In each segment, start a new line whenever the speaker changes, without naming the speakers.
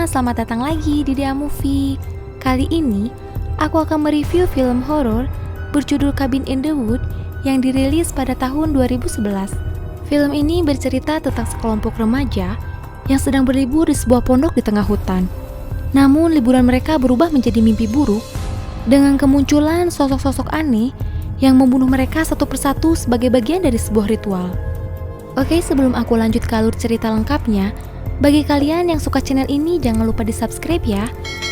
selamat datang lagi di Dea Movie. Kali ini, aku akan mereview film horor berjudul Cabin in the Woods yang dirilis pada tahun 2011. Film ini bercerita tentang sekelompok remaja yang sedang berlibur di sebuah pondok di tengah hutan. Namun, liburan mereka berubah menjadi mimpi buruk dengan kemunculan sosok-sosok aneh yang membunuh mereka satu persatu sebagai bagian dari sebuah ritual. Oke, sebelum aku lanjut ke alur cerita lengkapnya, bagi kalian yang suka channel ini, jangan lupa di-subscribe ya.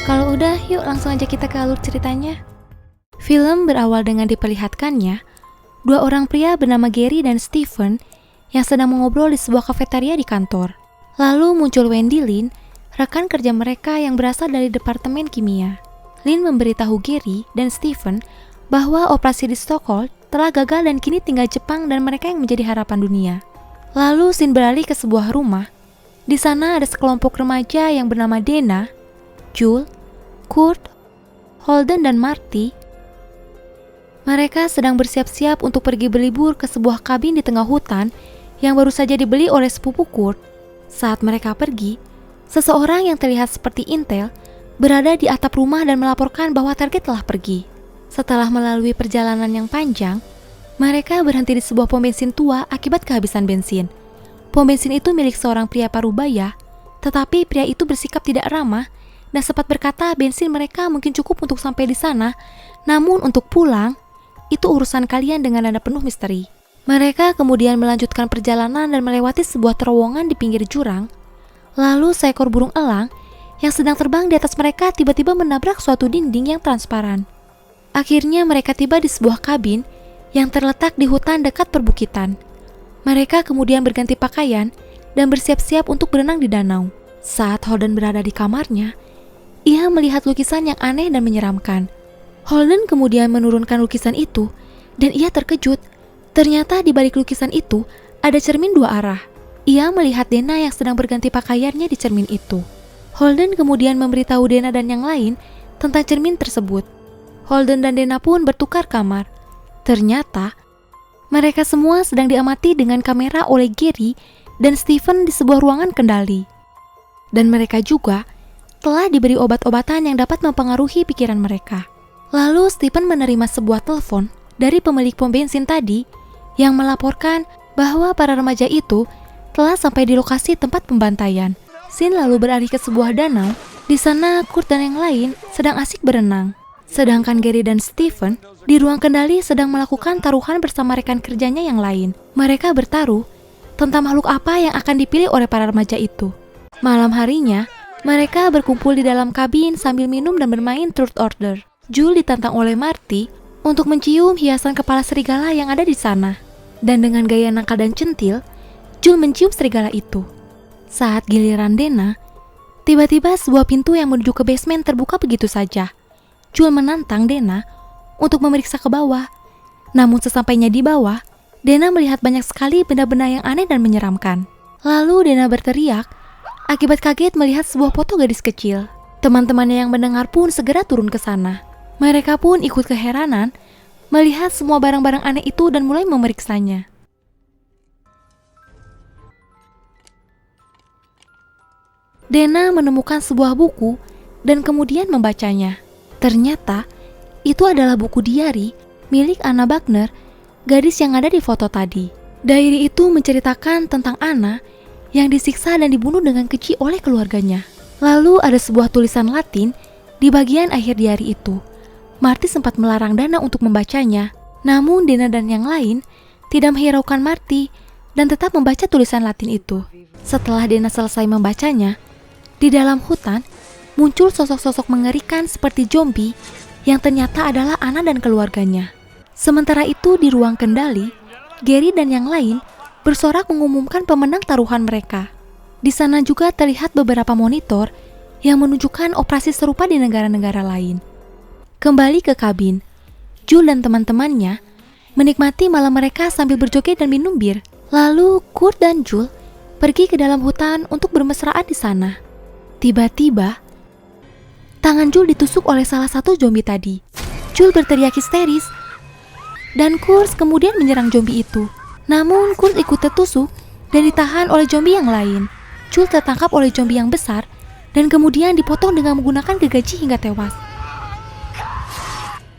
Kalau udah, yuk langsung aja kita ke alur ceritanya. Film berawal dengan diperlihatkannya dua orang pria bernama Gary dan Stephen yang sedang mengobrol di sebuah kafetaria di kantor. Lalu muncul Wendy Lin, rekan kerja mereka yang berasal dari Departemen Kimia. Lin memberitahu Gary dan Stephen bahwa operasi di Stockholm telah gagal dan kini tinggal Jepang dan mereka yang menjadi harapan dunia. Lalu scene beralih ke sebuah rumah. Di sana ada sekelompok remaja yang bernama Dana, Jules, Kurt, Holden, dan Marty. Mereka sedang bersiap-siap untuk pergi berlibur ke sebuah kabin di tengah hutan yang baru saja dibeli oleh sepupu Kurt. Saat mereka pergi, seseorang yang terlihat seperti intel berada di atap rumah dan melaporkan bahwa target telah pergi. Setelah melalui perjalanan yang panjang, mereka berhenti di sebuah pom bensin tua akibat kehabisan bensin. Pom bensin itu milik seorang pria parubaya, tetapi pria itu bersikap tidak ramah dan sempat berkata bensin mereka mungkin cukup untuk sampai di sana, namun untuk pulang, itu urusan kalian dengan nada penuh misteri. Mereka kemudian melanjutkan perjalanan dan melewati sebuah terowongan di pinggir jurang. Lalu seekor burung elang yang sedang terbang di atas mereka tiba-tiba menabrak suatu dinding yang transparan. Akhirnya mereka tiba di sebuah kabin yang terletak di hutan dekat perbukitan. Mereka kemudian berganti pakaian dan bersiap-siap untuk berenang di danau. Saat Holden berada di kamarnya, ia melihat lukisan yang aneh dan menyeramkan. Holden kemudian menurunkan lukisan itu dan ia terkejut. Ternyata di balik lukisan itu ada cermin dua arah. Ia melihat Dana yang sedang berganti pakaiannya di cermin itu. Holden kemudian memberitahu Dana dan yang lain tentang cermin tersebut. Holden dan Dana pun bertukar kamar. Ternyata mereka semua sedang diamati dengan kamera oleh Gary dan Stephen di sebuah ruangan kendali. Dan mereka juga telah diberi obat-obatan yang dapat mempengaruhi pikiran mereka. Lalu Stephen menerima sebuah telepon dari pemilik pom bensin tadi yang melaporkan bahwa para remaja itu telah sampai di lokasi tempat pembantaian. Scene lalu beralih ke sebuah danau. Di sana Kurt dan yang lain sedang asik berenang. Sedangkan Gary dan Stephen di ruang kendali sedang melakukan taruhan bersama rekan kerjanya yang lain. Mereka bertaruh tentang makhluk apa yang akan dipilih oleh para remaja itu. Malam harinya, mereka berkumpul di dalam kabin sambil minum dan bermain Truth Order. Jules ditantang oleh Marty untuk mencium hiasan kepala serigala yang ada di sana. Dan dengan gaya nakal dan centil, Jules mencium serigala itu. Saat giliran Dana, tiba-tiba sebuah pintu yang menuju ke basement terbuka begitu saja. Jules menantang Dana untuk memeriksa ke bawah. Namun sesampainya di bawah, Dana melihat banyak sekali benda-benda yang aneh dan menyeramkan. Lalu Dana berteriak akibat kaget melihat sebuah foto gadis kecil. Teman-temannya yang mendengar pun segera turun ke sana. Mereka pun ikut keheranan melihat semua barang-barang aneh itu dan mulai memeriksanya. Dana menemukan sebuah buku dan kemudian membacanya. Ternyata itu adalah buku diari milik Anna Wagner, gadis yang ada di foto tadi. Diary itu menceritakan tentang Anna yang disiksa dan dibunuh dengan keji oleh keluarganya. Lalu ada sebuah tulisan Latin di bagian akhir diary itu. Marty sempat melarang Dana untuk membacanya, namun Dana dan yang lain tidak menghiraukan Marty dan tetap membaca tulisan Latin itu. Setelah Dana selesai membacanya, di dalam hutan muncul sosok-sosok mengerikan seperti zombie yang ternyata adalah Anna dan keluarganya. Sementara itu di ruang kendali, Gary dan yang lain bersorak mengumumkan pemenang taruhan mereka. Di sana juga terlihat beberapa monitor yang menunjukkan operasi serupa di negara-negara lain. Kembali ke kabin, Jules dan teman-temannya menikmati malam mereka sambil berjoget dan minum bir. Lalu Kurt dan Jules pergi ke dalam hutan untuk bermesraan di sana. Tiba-tiba, tangan Jules ditusuk oleh salah satu zombie tadi. Jules berteriak histeris dan Kurt kemudian menyerang zombie itu. Namun Kurt ikut tertusuk dan ditahan oleh zombie yang lain. Jules tertangkap oleh zombie yang besar dan kemudian dipotong dengan menggunakan gergaji hingga tewas.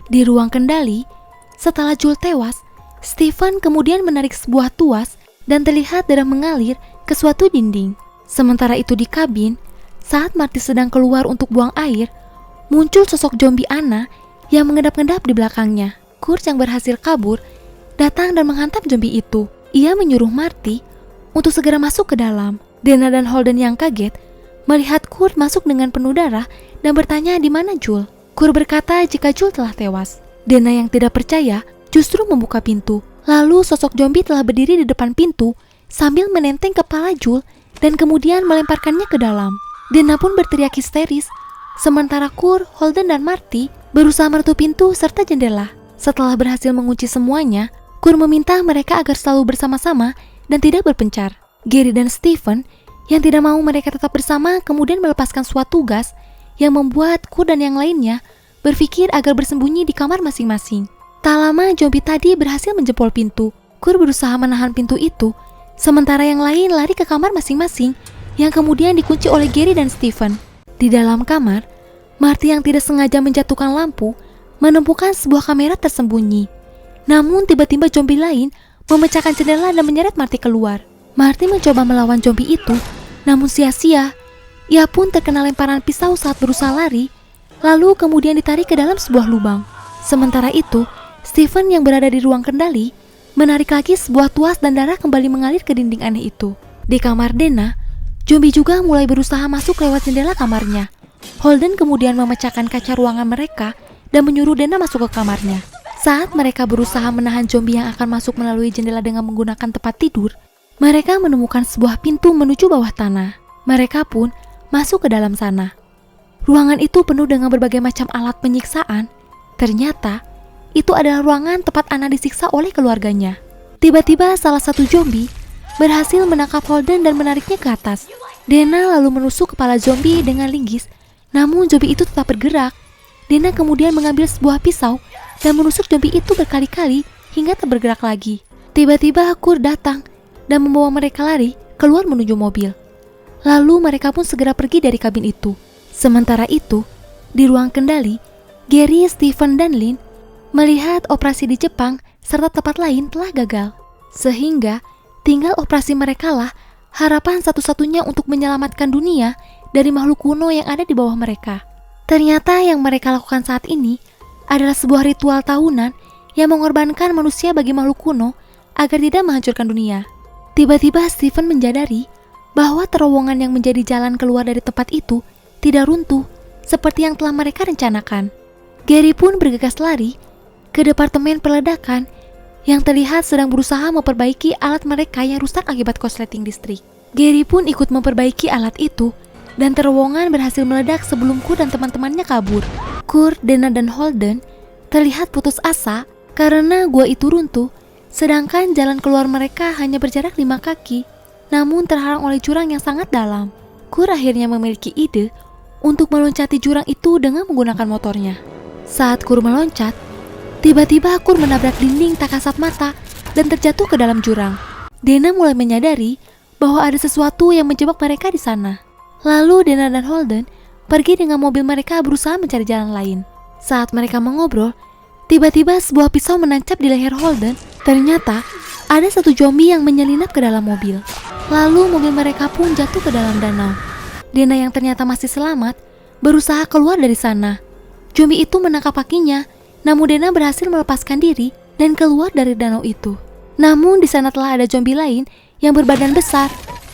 Di ruang kendali, setelah Jules tewas, Stephen kemudian menarik sebuah tuas dan terlihat darah mengalir ke suatu dinding. Sementara itu di kabin, saat Marty sedang keluar untuk buang air, muncul sosok zombie Anna yang mengendap-endap di belakangnya. Kurt yang berhasil kabur datang dan menghantam zombie itu. Ia menyuruh Marty untuk segera masuk ke dalam. Dana dan Holden yang kaget melihat Kurt masuk dengan penuh darah dan bertanya di mana Jules. Kurt berkata jika Jules telah tewas. Dana yang tidak percaya justru membuka pintu. Lalu sosok zombie telah berdiri di depan pintu sambil menenteng kepala Jules dan kemudian melemparkannya ke dalam. Dana pun berteriak histeris, sementara Kurt, Holden, dan Marty berusaha menutup pintu serta jendela. Setelah berhasil mengunci semuanya, Kurt meminta mereka agar selalu bersama-sama dan tidak berpencar. Gary dan Stephen yang tidak mau mereka tetap bersama kemudian melepaskan suatu gas yang membuat Kurt dan yang lainnya berpikir agar bersembunyi di kamar masing-masing. Tak lama zombie tadi berhasil menjebol pintu. Kurt berusaha menahan pintu itu, sementara yang lain lari ke kamar masing-masing yang kemudian dikunci oleh Gary dan Stephen. Di dalam kamar, Marty yang tidak sengaja menjatuhkan lampu menemukan sebuah kamera tersembunyi. Namun tiba-tiba zombie lain memecahkan jendela dan menyeret Marty keluar. Marty mencoba melawan zombie itu, namun sia-sia. Ia pun terkena lemparan pisau saat berusaha lari, lalu kemudian ditarik ke dalam sebuah lubang. Sementara itu, Stephen yang berada di ruang kendali menarik lagi sebuah tuas dan darah kembali mengalir ke dinding aneh itu. Di kamar Dana, zombie juga mulai berusaha masuk lewat jendela kamarnya. Holden kemudian memecahkan kaca ruangan mereka dan menyuruh Dana masuk ke kamarnya. Saat mereka berusaha menahan zombie yang akan masuk melalui jendela dengan menggunakan tempat tidur, mereka menemukan sebuah pintu menuju bawah tanah. Mereka pun masuk ke dalam sana. Ruangan itu penuh dengan berbagai macam alat penyiksaan. Ternyata, itu adalah ruangan tempat Anna disiksa oleh keluarganya. Tiba-tiba salah satu zombie berhasil menangkap Holden dan menariknya ke atas. Dana lalu menusuk kepala zombie dengan linggis, namun zombie itu tetap bergerak. Dana kemudian mengambil sebuah pisau dan menusuk zombie itu berkali-kali hingga tak bergerak lagi. Tiba-tiba Kurt datang dan membawa mereka lari keluar menuju mobil. Lalu mereka pun segera pergi dari kabin itu. Sementara itu, di ruang kendali, Gary, Stephen, dan Lynn melihat operasi di Jepang serta tempat lain telah gagal. Sehingga tinggal operasi mereka lah harapan satu-satunya untuk menyelamatkan dunia dari makhluk kuno yang ada di bawah mereka. Ternyata yang mereka lakukan saat ini adalah sebuah ritual tahunan yang mengorbankan manusia bagi makhluk kuno agar tidak menghancurkan dunia. Tiba-tiba Stephen menjadari bahwa terowongan yang menjadi jalan keluar dari tempat itu tidak runtuh seperti yang telah mereka rencanakan. Gary pun bergegas lari ke departemen peledakan yang terlihat sedang berusaha memperbaiki alat mereka yang rusak akibat korsleting listrik. Gary pun ikut memperbaiki alat itu dan terowongan berhasil meledak sebelum Kurt dan teman-temannya kabur. Kurt, Dana, dan Holden terlihat putus asa karena gua itu runtuh, sedangkan jalan keluar mereka hanya berjarak 5 kaki, namun terhalang oleh jurang yang sangat dalam. Kurt akhirnya memiliki ide untuk meloncati jurang itu dengan menggunakan motornya. Saat Kurt meloncat, tiba-tiba Kurt menabrak dinding tak kasat mata dan terjatuh ke dalam jurang. Dana mulai menyadari bahwa ada sesuatu yang menjebak mereka di sana. Lalu Dana dan Holden pergi dengan mobil mereka berusaha mencari jalan lain. Saat mereka mengobrol, tiba-tiba sebuah pisau menancap di leher Holden. Ternyata ada satu zombie yang menyelinap ke dalam mobil. Lalu mobil mereka pun jatuh ke dalam danau. Dana yang ternyata masih selamat berusaha keluar dari sana. Zombie itu menangkap kakinya, namun Dana berhasil melepaskan diri dan keluar dari danau itu. Namun di sana telah ada zombie lain yang berbadan besar.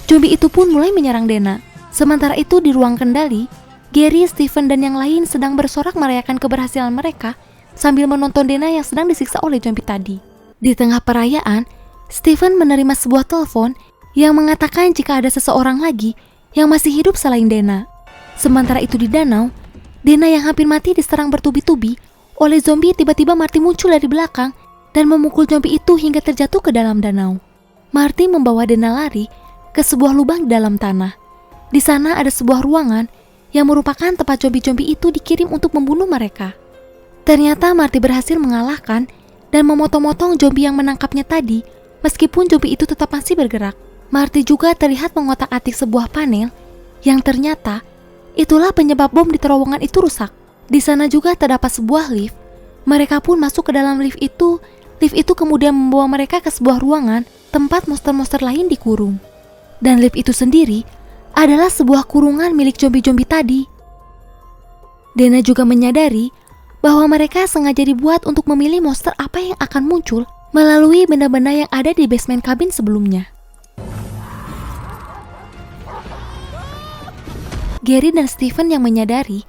Zombie itu pun mulai menyerang Dana. Sementara itu di ruang kendali, Gary, Stephen, dan yang lain sedang bersorak merayakan keberhasilan mereka sambil menonton Dana yang sedang disiksa oleh zombie tadi. Di tengah perayaan, Stephen menerima sebuah telepon yang mengatakan jika ada seseorang lagi yang masih hidup selain Dana. Sementara itu di danau, Dana yang hampir mati diserang bertubi-tubi oleh zombie. Tiba-tiba Marty muncul dari belakang dan memukul zombie itu hingga terjatuh ke dalam danau. Marty membawa Dana lari ke sebuah lubang di dalam tanah. Di sana ada sebuah ruangan yang merupakan tempat zombie-zombie itu dikirim untuk membunuh mereka. Ternyata Marty berhasil mengalahkan dan memotong-motong zombie yang menangkapnya tadi, meskipun zombie itu tetap masih bergerak. Marty juga terlihat mengotak-atik sebuah panel yang ternyata Itulah penyebab bom di terowongan itu rusak. Di sana juga terdapat sebuah lift. Mereka pun masuk ke dalam lift itu. Lift itu kemudian membawa mereka ke sebuah ruangan tempat monster-monster lain dikurung. Dan lift itu sendiri adalah sebuah kurungan milik zombie-zombie tadi. Dana juga menyadari bahwa mereka sengaja dibuat untuk memilih monster apa yang akan muncul melalui benda-benda yang ada di basement kabin sebelumnya. Gary dan Steven yang menyadari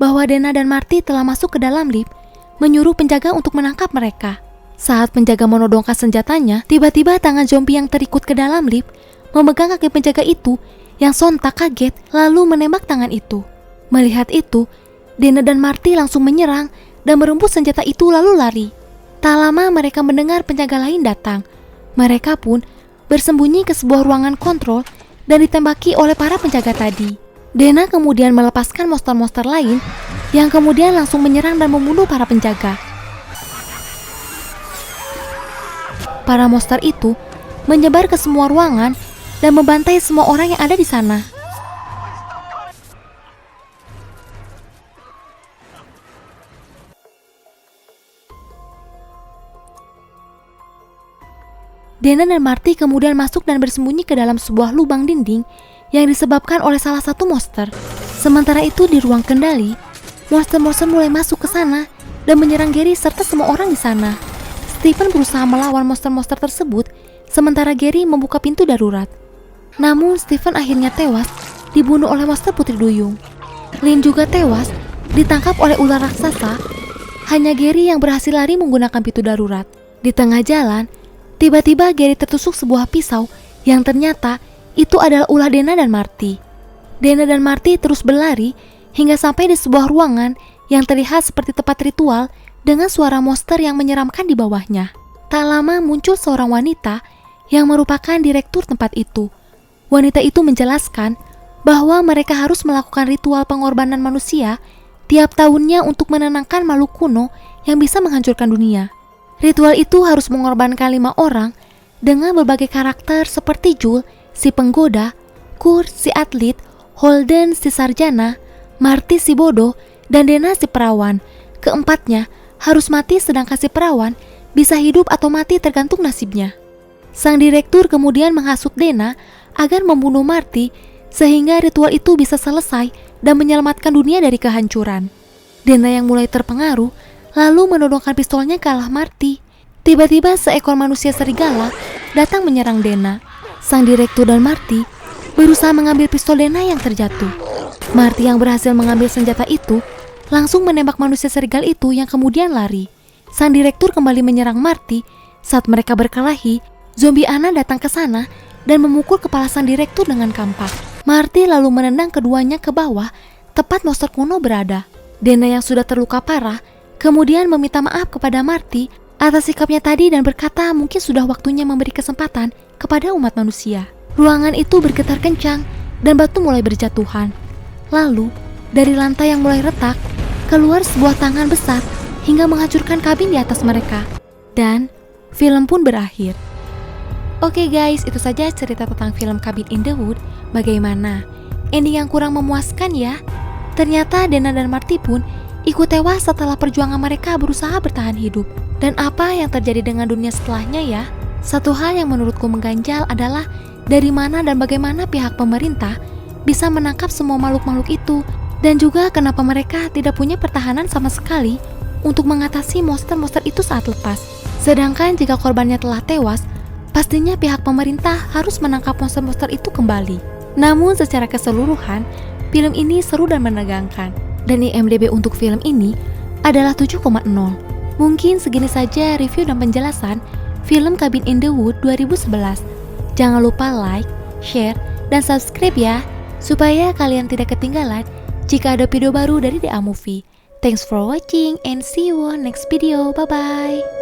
bahwa Dana dan Marty telah masuk ke dalam lift, menyuruh penjaga untuk menangkap mereka. Saat penjaga menodongkan senjatanya, tiba-tiba tangan zombie yang terikut ke dalam lift memegang kaki penjaga itu yang sontak kaget lalu menembak tangan itu. Melihat itu, Dana dan Marty langsung menyerang dan merebut senjata itu lalu lari. Tak lama mereka mendengar penjaga lain datang. Mereka pun bersembunyi ke sebuah ruangan kontrol dan ditembaki oleh para penjaga tadi. Dana kemudian melepaskan monster-monster lain yang kemudian langsung menyerang dan membunuh para penjaga. Para monster itu menyebar ke semua ruangan dan membantai semua orang yang ada di sana. Dana dan Marty kemudian masuk dan bersembunyi ke dalam sebuah lubang dinding yang disebabkan oleh salah satu monster. Sementara itu di ruang kendali, monster-monster mulai masuk ke sana dan menyerang Gary serta semua orang di sana. Steven berusaha melawan monster-monster tersebut, sementara Gary membuka pintu darurat. Namun Steven akhirnya tewas dibunuh oleh monster putri duyung. Lynn juga tewas ditangkap oleh ular raksasa. Hanya Gary yang berhasil lari menggunakan pintu darurat. Di tengah jalan, tiba-tiba Gary tertusuk sebuah pisau yang ternyata itu adalah ulah Dana dan Marty. Dana dan Marty terus berlari hingga sampai di sebuah ruangan yang terlihat seperti tempat ritual dengan suara monster yang menyeramkan di bawahnya. Tak lama muncul seorang wanita yang merupakan direktur tempat itu. Wanita itu menjelaskan bahwa mereka harus melakukan ritual pengorbanan manusia tiap tahunnya untuk menenangkan makhluk kuno yang bisa menghancurkan dunia. Ritual itu harus mengorbankan 5 orang dengan berbagai karakter seperti Jul, si penggoda, Kurt, si atlet, Holden, si sarjana, Marty, si bodoh, dan Dana, si perawan. Keempatnya harus mati sedangkan si perawan bisa hidup atau mati tergantung nasibnya. Sang direktur kemudian menghasut Dana agar membunuh Marty sehingga ritual itu bisa selesai dan menyelamatkan dunia dari kehancuran. Dana yang mulai terpengaruh lalu menodongkan pistolnya ke arah Marty. Tiba-tiba seekor manusia serigala datang menyerang Dana. Sang direktur dan Marty berusaha mengambil pistol Dana yang terjatuh. Marty yang berhasil mengambil senjata itu langsung menembak manusia serigala itu yang kemudian lari. Sang direktur kembali menyerang Marty. Saat mereka berkelahi, zombie Anna datang ke sana dan memukul kepala sang direktur dengan kampak. Marty lalu menendang keduanya ke bawah, tepat monster kuno berada. Dana yang sudah terluka parah kemudian meminta maaf kepada Marty atas sikapnya tadi dan berkata mungkin sudah waktunya memberi kesempatan kepada umat manusia. Ruangan itu bergetar kencang dan batu mulai berjatuhan. Lalu, dari lantai yang mulai retak, keluar sebuah tangan besar hingga menghancurkan kabin di atas mereka. Dan film pun berakhir. Oke guys, itu saja cerita tentang film Cabin in the Woods. Bagaimana? Ending yang kurang memuaskan ya? Ternyata Dana dan Marty pun ikut tewas setelah perjuangan mereka berusaha bertahan hidup. Dan apa yang terjadi dengan dunia setelahnya ya? Satu hal yang menurutku mengganjal adalah dari mana dan bagaimana pihak pemerintah bisa menangkap semua makhluk-makhluk itu, dan juga kenapa mereka tidak punya pertahanan sama sekali untuk mengatasi monster-monster itu saat lepas. Sedangkan jika korbannya telah tewas, pastinya pihak pemerintah harus menangkap monster-monster itu kembali. Namun secara keseluruhan, film ini seru dan menegangkan. Dan IMDb untuk film ini adalah 7,0. Mungkin segini saja review dan penjelasan film Cabin in the Woods 2011. Jangan lupa like, share, dan subscribe ya, supaya kalian tidak ketinggalan jika ada video baru dari The A Movie. Thanks for watching and see you on next video. Bye-bye.